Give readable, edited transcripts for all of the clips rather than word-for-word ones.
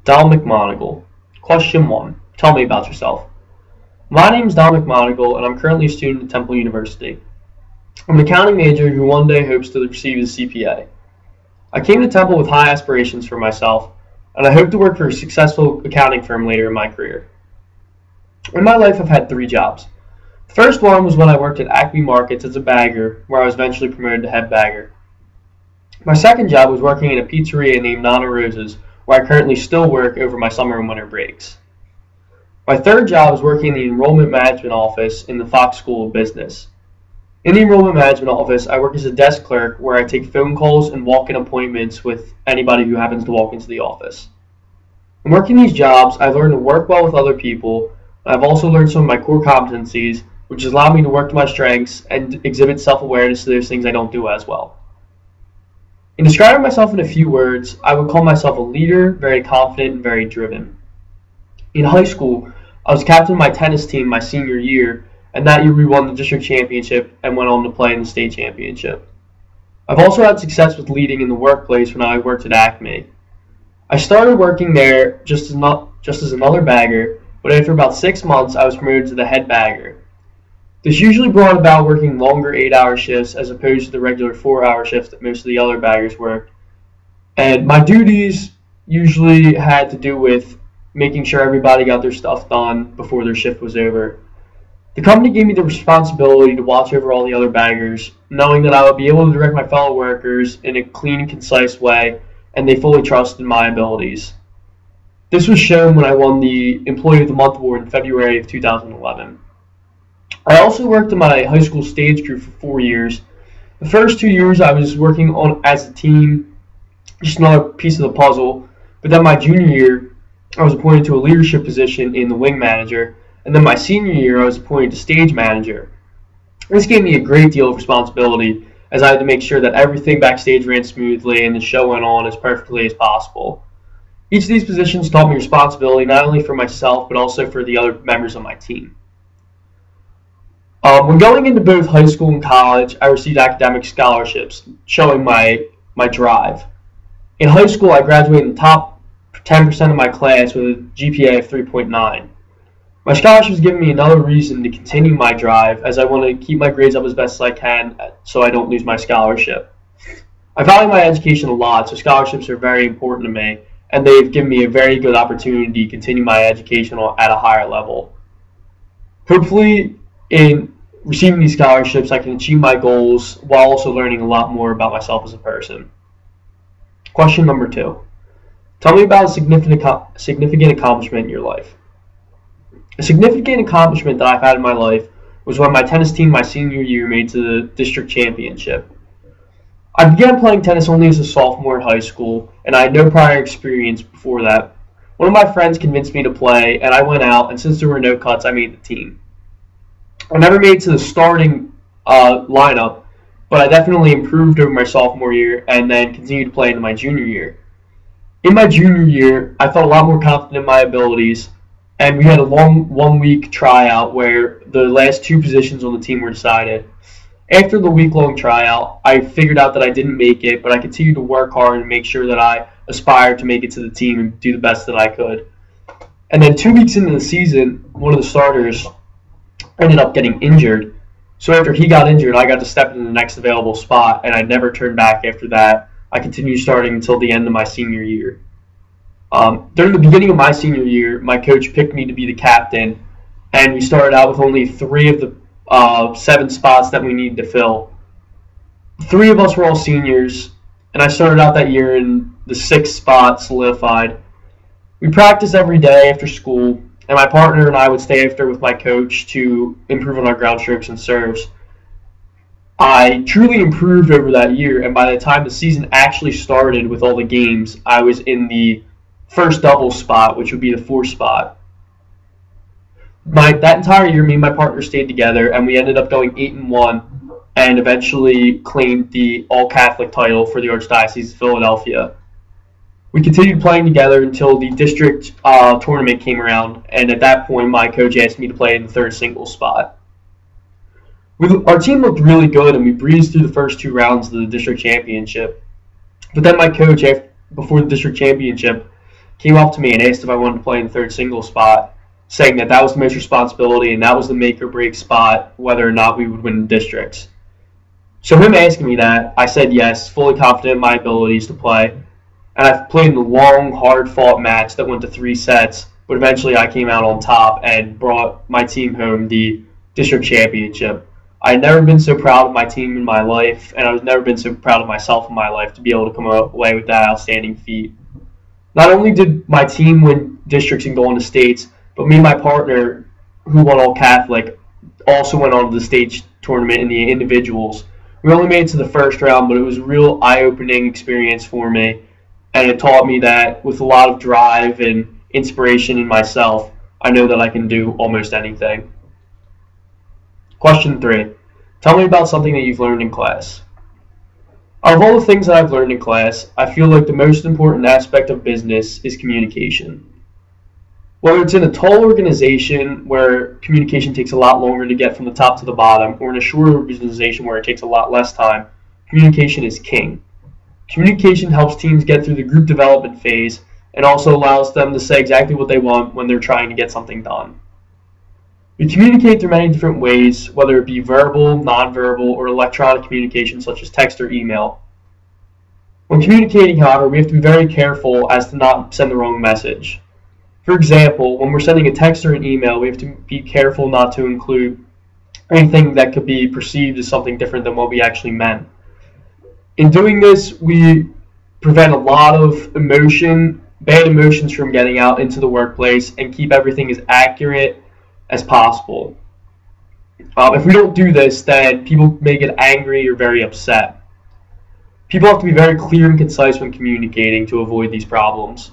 Don McMonagle. Question 1. Tell me about yourself. My name is Don McMonagle, and I'm currently a student at Temple University. I'm an accounting major who one day hopes to receive his CPA. I came to Temple with high aspirations for myself, and I hope to work for a successful accounting firm later in my career. In my life, I've had 3 jobs. The first one was when I worked at Acme Markets as a bagger, where I was eventually promoted to head bagger. My second job was working in a pizzeria named Nana Rosa's, where I currently still work over my summer and winter breaks. My third job is working in the Enrollment Management Office in the Fox School of Business. In the Enrollment Management Office, I work as a desk clerk where I take phone calls and walk-in appointments with anybody who happens to walk into the office. In working these jobs, I've learned to work well with other people, and I've also learned some of my core competencies, which has allowed me to work to my strengths and exhibit self-awareness to those things I don't do as well. In describing myself in a few words, I would call myself a leader, very confident, and very driven. In high school, I was captain of my tennis team my senior year, and that year we won the district championship and went on to play in the state championship. I've also had success with leading in the workplace when I worked at Acme. I started working there just as another bagger, but after about 6 months I was promoted to the head bagger. This usually brought about working longer 8-hour shifts as opposed to the regular 4-hour shifts that most of the other baggers worked. And my duties usually had to do with making sure everybody got their stuff done before their shift was over. The company gave me the responsibility to watch over all the other baggers, knowing that I would be able to direct my fellow workers in a clean and concise way, and they fully trusted my abilities. This was shown when I won the Employee of the Month award in February of 2011. I also worked in my high school stage crew for 4 years. The first 2 years I was working on as a team, just another piece of the puzzle, but then my junior year I was appointed to a leadership position in the wing manager, and then my senior year I was appointed to stage manager. This gave me a great deal of responsibility as I had to make sure that everything backstage ran smoothly and the show went on as perfectly as possible. Each of these positions taught me responsibility not only for myself but also for the other members of my team. When going into both high school and college, I received academic scholarships, showing my drive. In high school, I graduated in the top 10% of my class with a GPA of 3.9. My scholarship has given me another reason to continue my drive, as I want to keep my grades up as best as I can so I don't lose my scholarship. I value my education a lot, so scholarships are very important to me, and they've given me a very good opportunity to continue my education at a higher level. Hopefully, in receiving these scholarships, I can achieve my goals while also learning a lot more about myself as a person. Question number 2. Tell me about a significant accomplishment in your life. A significant accomplishment that I've had in my life was when my tennis team my senior year made to the district championship. I began playing tennis only as a sophomore in high school, and I had no prior experience before that. One of my friends convinced me to play, and I went out, and since there were no cuts, I made the team. I never made it to the starting lineup, but I definitely improved over my sophomore year and then continued to play into my junior year. In my junior year, I felt a lot more confident in my abilities, and we had a long 1-week tryout where the last 2 positions on the team were decided. After the week-long tryout, I figured out that I didn't make it, but I continued to work hard and make sure that I aspired to make it to the team and do the best that I could. And then 2 weeks into the season, one of the starters ended up getting injured. So after he got injured, I got to step into the next available spot, and I never turned back after that. I continued starting until the end of my senior year. During the beginning of my senior year, my coach picked me to be the captain, and we started out with only 3 of the 7 spots that we needed to fill. 3 of us were all seniors, and I started out that year in the 6th spot solidified. We practiced every day after school, and my partner and I would stay after with my coach to improve on our ground strokes and serves. I truly improved over that year, and by the time the season actually started with all the games, I was in the first double spot, which would be the 4th spot. That entire year, me and my partner stayed together, and we ended up going 8-1, and eventually claimed the All-Catholic title for the Archdiocese of Philadelphia. We continued playing together until the district tournament came around, and at that point, my coach asked me to play in the 3rd singles spot. Our team looked really good, and we breezed through the first 2 rounds of the district championship. But then my coach, before the district championship, came up to me and asked if I wanted to play in the third single spot, saying that that was the most responsibility and that was the make or break spot whether or not we would win districts. So him asking me that, I said yes, fully confident in my abilities to play. And I've played in a long, hard-fought match that went to 3 sets, but eventually I came out on top and brought my team home the district championship. I had never been so proud of my team in my life, and I've never been so proud of myself in my life to be able to come away with that outstanding feat. Not only did my team win districts and go on to states, but me and my partner, who won All Catholic, also went on to the state tournament in the individuals. We only made it to the first round, but it was a real eye-opening experience for me, and it taught me that with a lot of drive and inspiration in myself, I know that I can do almost anything. Question 3. Tell me about something that you've learned in class. Out of all the things that I've learned in class, I feel like the most important aspect of business is communication. Whether it's in a tall organization where communication takes a lot longer to get from the top to the bottom, or in a shorter organization where it takes a lot less time, communication is king. Communication helps teams get through the group development phase and also allows them to say exactly what they want when they're trying to get something done. We communicate through many different ways, whether it be verbal, nonverbal, or electronic communication such as text or email. When communicating, however, we have to be very careful as to not send the wrong message. For example, when we're sending a text or an email, we have to be careful not to include anything that could be perceived as something different than what we actually meant. In doing this, we prevent a lot of bad emotions from getting out into the workplace and keep everything as accurate as possible. If we don't do this, then people may get angry or very upset. People have to be very clear and concise when communicating to avoid these problems.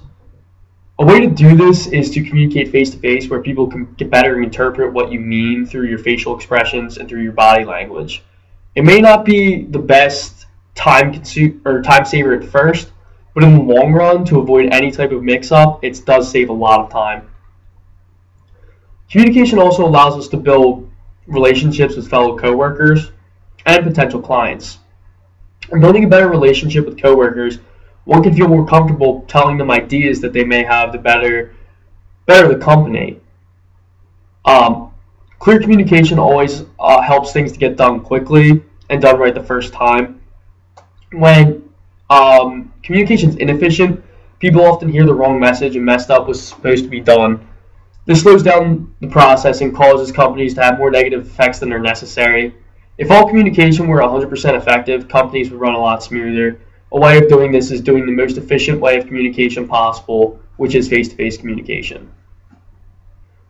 A way to do this is to communicate face-to-face, where people can better interpret what you mean through your facial expressions and through your body language. It may not be the best time saver at first, but in the long run, to avoid any type of mix-up, it does save a lot of time. Communication also allows us to build relationships with fellow coworkers and potential clients. In building a better relationship with coworkers, one can feel more comfortable telling them ideas that they may have to better the company. Clear communication always helps things to get done quickly and done right the first time. When communication is inefficient, people often hear the wrong message and messed up what's supposed to be done. This slows down the process and causes companies to have more negative effects than are necessary. If all communication were 100% effective, companies would run a lot smoother. A way of doing this is doing the most efficient way of communication possible, which is face-to-face communication.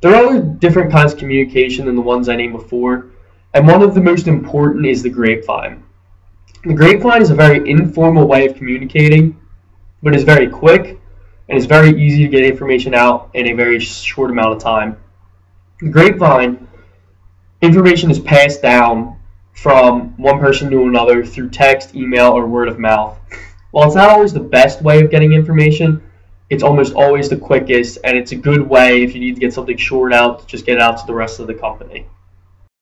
There are other different kinds of communication than the ones I named before, and one of the most important is the grapevine. The grapevine is a very informal way of communicating, but is very quick and it's very easy to get information out in a very short amount of time. The grapevine, information is passed down from one person to another through text, email, or word of mouth. While it's not always the best way of getting information, it's almost always the quickest, and it's a good way if you need to get something short out to just get it out to the rest of the company.